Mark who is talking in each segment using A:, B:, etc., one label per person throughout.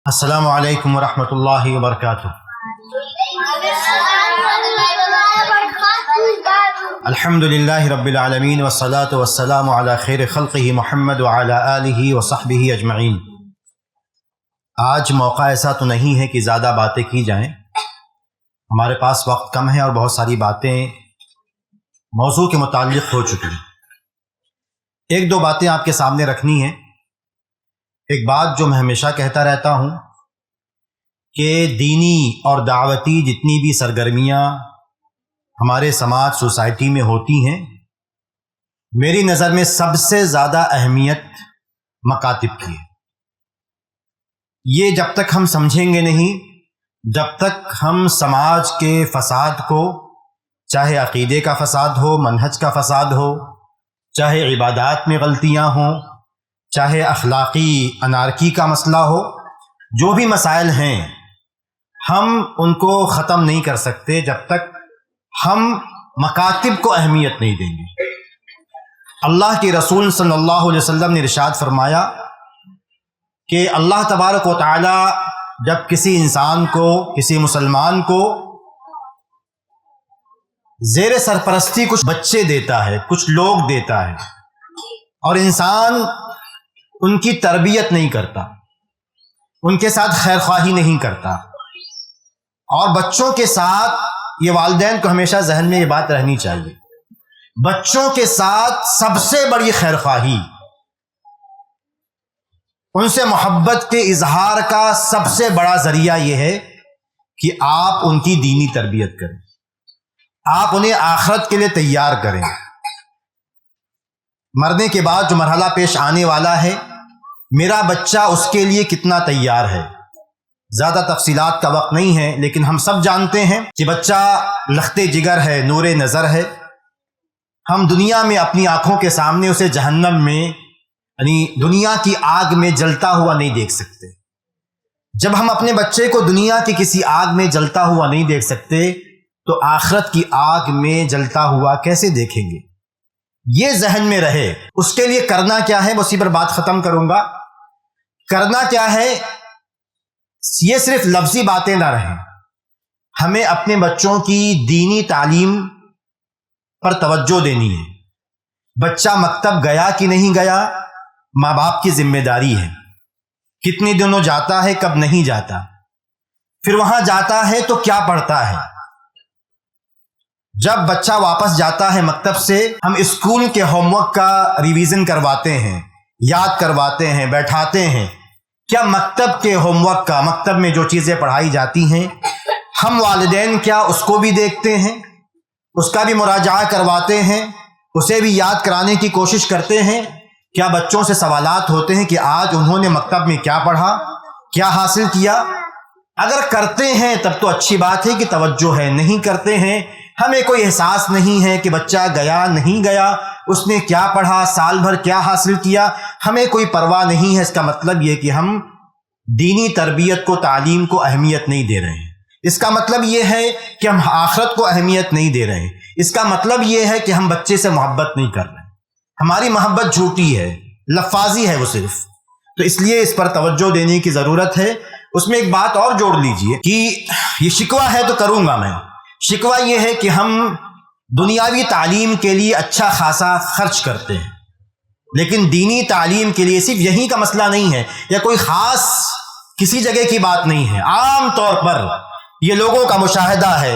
A: السلام علیکم ورحمۃ اللہ وبرکاتہ۔ الحمد للہ رب العالمین والصلاة والسلام علی خیر خلقہ محمد وعلی آلہ وصحبہ اجمعین۔ آج موقع ایسا تو نہیں ہے کہ زیادہ باتیں کی جائیں، ہمارے پاس وقت کم ہے اور بہت ساری باتیں موضوع کے متعلق ہو چکی ہیں۔ ایک دو باتیں آپ کے سامنے رکھنی ہیں۔ ایک بات جو میں ہمیشہ کہتا رہتا ہوں کہ دینی اور دعوتی جتنی بھی سرگرمیاں ہمارے سماج سوسائٹی میں ہوتی ہیں، میری نظر میں سب سے زیادہ اہمیت مکاتب کی ہے۔ یہ جب تک ہم سمجھیں گے نہیں، جب تک ہم سماج کے فساد کو، چاہے عقیدے کا فساد ہو، منہج کا فساد ہو، چاہے عبادات میں غلطیاں ہوں، چاہے اخلاقی انارکی کا مسئلہ ہو، جو بھی مسائل ہیں ہم ان کو ختم نہیں کر سکتے جب تک ہم مکاتب کو اہمیت نہیں دیں گے۔ اللہ کے رسول صلی اللہ علیہ وسلم نے ارشاد فرمایا کہ اللہ تبارک و تعالی جب کسی انسان کو، کسی مسلمان کو زیر سرپرستی کچھ بچے دیتا ہے، کچھ لوگ دیتا ہے، اور انسان ان کی تربیت نہیں کرتا، ان کے ساتھ خیر خواہی نہیں کرتا، اور بچوں کے ساتھ، یہ والدین کو ہمیشہ ذہن میں یہ بات رہنی چاہیے، بچوں کے ساتھ سب سے بڑی خیر خواہی، ان سے محبت کے اظہار کا سب سے بڑا ذریعہ یہ ہے کہ آپ ان کی دینی تربیت کریں، آپ انہیں آخرت کے لیے تیار کریں۔ مرنے کے بعد جو مرحلہ پیش آنے والا ہے، میرا بچہ اس کے لیے کتنا تیار ہے۔ زیادہ تفصیلات کا وقت نہیں ہے، لیکن ہم سب جانتے ہیں کہ بچہ لخت جگر ہے، نور نظر ہے۔ ہم دنیا میں اپنی آنکھوں کے سامنے اسے جہنم میں، یعنی دنیا کی آگ میں جلتا ہوا نہیں دیکھ سکتے۔ جب ہم اپنے بچے کو دنیا کی کسی آگ میں جلتا ہوا نہیں دیکھ سکتے تو آخرت کی آگ میں جلتا ہوا کیسے دیکھیں گے؟ یہ ذہن میں رہے۔ اس کے لیے کرنا کیا ہے، اسی پر بات ختم کروں گا۔ کرنا کیا ہے، یہ صرف لفظی باتیں نہ رہیں، ہمیں اپنے بچوں کی دینی تعلیم پر توجہ دینی ہے۔ بچہ مکتب گیا کہ نہیں گیا، ماں باپ کی ذمہ داری ہے۔ کتنے دنوں جاتا ہے، کب نہیں جاتا، پھر وہاں جاتا ہے تو کیا پڑھتا ہے۔ جب بچہ واپس جاتا ہے مکتب سے، ہم اسکول کے ہوم ورک کا ریویژن کرواتے ہیں، یاد کرواتے ہیں، بیٹھاتے ہیں۔ کیا مکتب کے ہوم ورک کا، مکتب میں جو چیزیں پڑھائی جاتی ہیں، ہم والدین کیا اس کو بھی دیکھتے ہیں، اس کا بھی مراجعہ کرواتے ہیں، اسے بھی یاد کرانے کی کوشش کرتے ہیں؟ کیا بچوں سے سوالات ہوتے ہیں کہ آج انہوں نے مکتب میں کیا پڑھا، کیا حاصل کیا؟ اگر کرتے ہیں تب تو اچھی بات ہے کہ توجہ ہے، نہیں کرتے ہیں، ہمیں کوئی احساس نہیں ہے کہ بچہ گیا نہیں گیا، اس نے کیا پڑھا، سال بھر کیا حاصل کیا، ہمیں کوئی پرواہ نہیں ہے، اس کا مطلب یہ کہ ہم دینی تربیت کو، تعلیم کو اہمیت نہیں دے رہے ہیں۔ اس کا مطلب یہ ہے کہ ہم آخرت کو اہمیت نہیں دے رہے ہیں۔ اس کا مطلب یہ ہے کہ ہم بچے سے محبت نہیں کر رہے ہیں، ہماری محبت جھوٹی ہے، لفاظی ہے وہ صرف۔ تو اس لیے اس پر توجہ دینے کی ضرورت ہے۔ اس میں ایک بات اور جوڑ لیجئے کہ یہ شکوہ ہے تو کروں گا میں، شکوہ یہ ہے کہ ہم دنیاوی تعلیم کے لیے اچھا خاصا خرچ کرتے ہیں، لیکن دینی تعلیم کے لیے صرف یہیں کا مسئلہ نہیں ہے، یا کوئی خاص کسی جگہ کی بات نہیں ہے۔ عام طور پر یہ لوگوں کا مشاہدہ ہے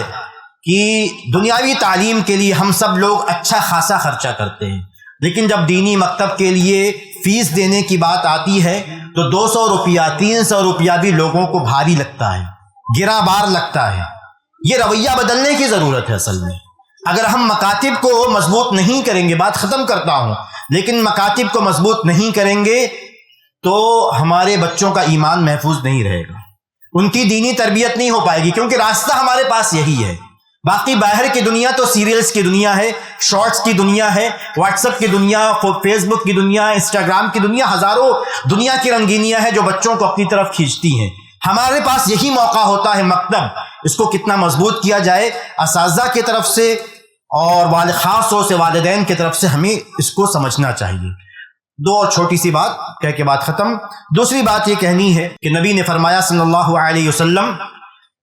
A: کہ دنیاوی تعلیم کے لیے ہم سب لوگ اچھا خاصا خرچہ کرتے ہیں، لیکن جب دینی مکتب کے لیے فیس دینے کی بات آتی ہے تو 200 روپیہ 300 روپیہ بھی لوگوں کو بھاری لگتا ہے، گراں بار لگتا ہے۔ یہ رویہ بدلنے کی ضرورت ہے اصل میں۔ اگر ہم مکاتب کو مضبوط نہیں کریں گے، بات ختم کرتا ہوں، لیکن مکاتب کو مضبوط نہیں کریں گے تو ہمارے بچوں کا ایمان محفوظ نہیں رہے گا، ان کی دینی تربیت نہیں ہو پائے گی، کیونکہ راستہ ہمارے پاس یہی ہے۔ باقی باہر کی دنیا تو سیریلز کی دنیا ہے، شارٹس کی دنیا ہے، واٹس ایپ کی دنیا، فیس بک کی دنیا، انسٹاگرام کی دنیا، ہزاروں دنیا کی رنگینیاں ہیں جو بچوں کو اپنی طرف کھینچتی ہیں۔ ہمارے پاس یہی موقع ہوتا ہے مکتب، اس کو کتنا مضبوط کیا جائے۔ اساتذہ کی طرف سے اور خاص طور سے والدین کی طرف سے ہمیں اس کو سمجھنا چاہیے۔ دو اور چھوٹی سی بات کہہ کے بات ختم. دوسری بات یہ کہنی ہے کہ نبی نے فرمایا صلی اللہ علیہ وسلم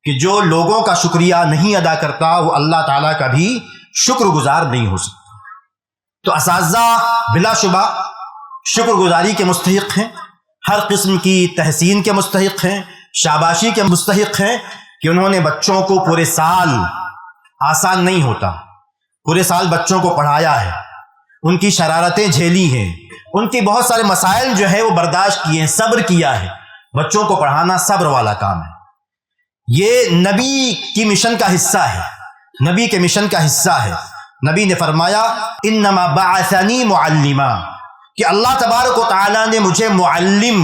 A: کہ جو لوگوں کا شکریہ نہیں ادا کرتا وہ اللہ تعالیٰ کا بھی شکر گزار نہیں ہو سکتا. تو اساتذہ بلا شبہ شکر گزاری کے مستحق ہیں، ہر قسم کی تحسین کے مستحق ہیں، شاباشی کے مستحق ہیں کہ انہوں نے بچوں کو پورے سال، آسان نہیں ہوتا، پورے سال بچوں کو پڑھایا ہے، ان کی شرارتیں جھیلی ہیں، ان کے بہت سارے مسائل جو ہے وہ برداشت کیے ہیں، صبر کیا ہے. بچوں کو پڑھانا صبر والا کام ہے. یہ نبی کی مشن کا حصہ ہے، نبی کے مشن کا حصہ ہے. نبی نے فرمایا انما بعثنی معلما، کہ اللہ تبارک و تعالیٰ نے مجھے معلم،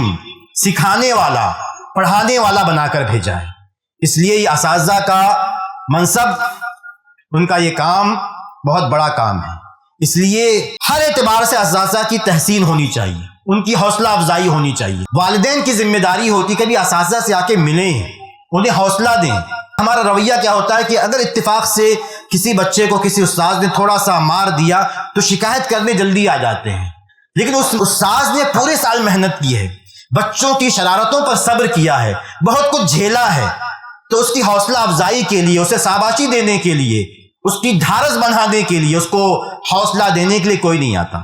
A: سکھانے والا، پڑھانے والا بنا کر بھیجا ہے. اس لیے یہ اساتذہ کا منصب، ان کا یہ کام بہت بڑا کام ہے. اس لیے ہر اعتبار سے اساتذہ کی تحسین ہونی چاہیے، ان کی حوصلہ افزائی ہونی چاہیے. والدین کی ذمہ داری ہوتی کہ بھی اساتذہ سے آ کے ملیں، انہیں حوصلہ دیں. ہمارا رویہ کیا ہوتا ہے کہ اگر اتفاق سے کسی بچے کو کسی استاذ نے تھوڑا سا مار دیا تو شکایت کرنے جلدی آ جاتے ہیں، لیکن اس استاذ نے پورے سال محنت کی ہے، بچوں کی شرارتوں پر صبر کیا ہے، بہت کچھ جھیلا ہے، تو اس کی حوصلہ افزائی کے لیے، اسے شاباشی دینے کے لیے، اس کی ڈھارس بڑھانے کے لیے، اس کو حوصلہ دینے کے لیے کوئی نہیں آتا.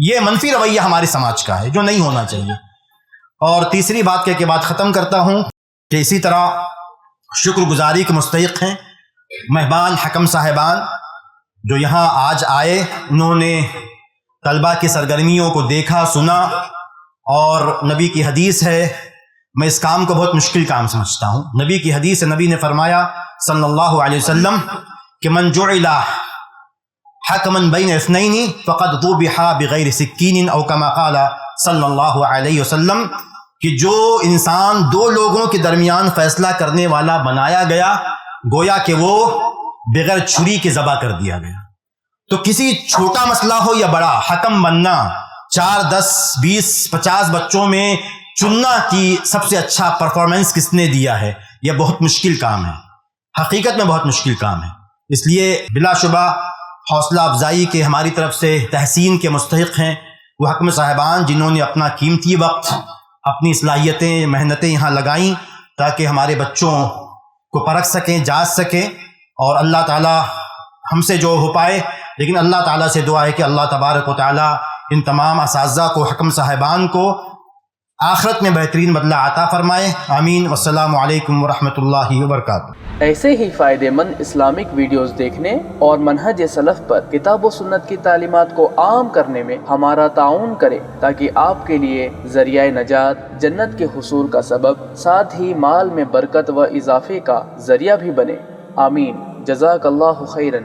A: یہ منفی رویہ ہمارے سماج کا ہے جو نہیں ہونا چاہیے. اور تیسری بات کہہ کے بات ختم کرتا ہوں کہ اسی طرح شکر گزاری کے مستحق ہیں مہمان حکم صاحبان جو یہاں آج آئے. انہوں نے طلبہ کی سرگرمیوں کو دیکھا، سنا، اور نبی کی حدیث ہے، میں اس کام کو بہت مشکل کام سمجھتا ہوں. نبی کی حدیث ہے، نبی نے فرمایا صلی اللہ علیہ وسلم کہ من جعل حکما بین اثنین فقد ذبح بغیر سکین او کما قال صلی اللہ علیہ وسلم، کہ جو انسان دو لوگوں کے درمیان فیصلہ کرنے والا بنایا گیا گویا کہ وہ بغیر چھری کے ذبح کر دیا گیا. تو کسی چھوٹا مسئلہ ہو یا بڑا، حکم بننا، 4 10 20 50 بچوں میں چننا کہ سب سے اچھا پرفارمنس کس نے دیا ہے، یہ بہت مشکل کام ہے، حقیقت میں بہت مشکل کام ہے. اس لیے بلا شبہ حوصلہ افزائی کے ہماری طرف سے تحسین کے مستحق ہیں وہ حکم صاحبان جنہوں نے اپنا قیمتی وقت، اپنی صلاحیتیں، محنتیں یہاں لگائیں تاکہ ہمارے بچوں کو پرکھ سکیں، جانچ سکیں. اور اللہ تعالیٰ ہم سے جو ہو پائے، لیکن اللہ تعالیٰ سے دعا ہے کہ اللہ تبارک و تعالیٰ ان تمام اساتذہ کو، حکم صاحبان کو آخرت میں بہترین بدلہ عطا فرمائے. آمین. والسلام علیکم ورحمۃ اللہ وبرکاتہ.
B: ایسے ہی فائدہ مند اسلامک ویڈیوز دیکھنے اور منہج سلف پر کتاب و سنت کی تعلیمات کو عام کرنے میں ہمارا تعاون کریں تاکہ آپ کے لیے ذریعہ نجات، جنت کے حصول کا سبب، ساتھ ہی مال میں برکت و اضافے کا ذریعہ بھی بنے. آمین. جزاک اللہ خیرن.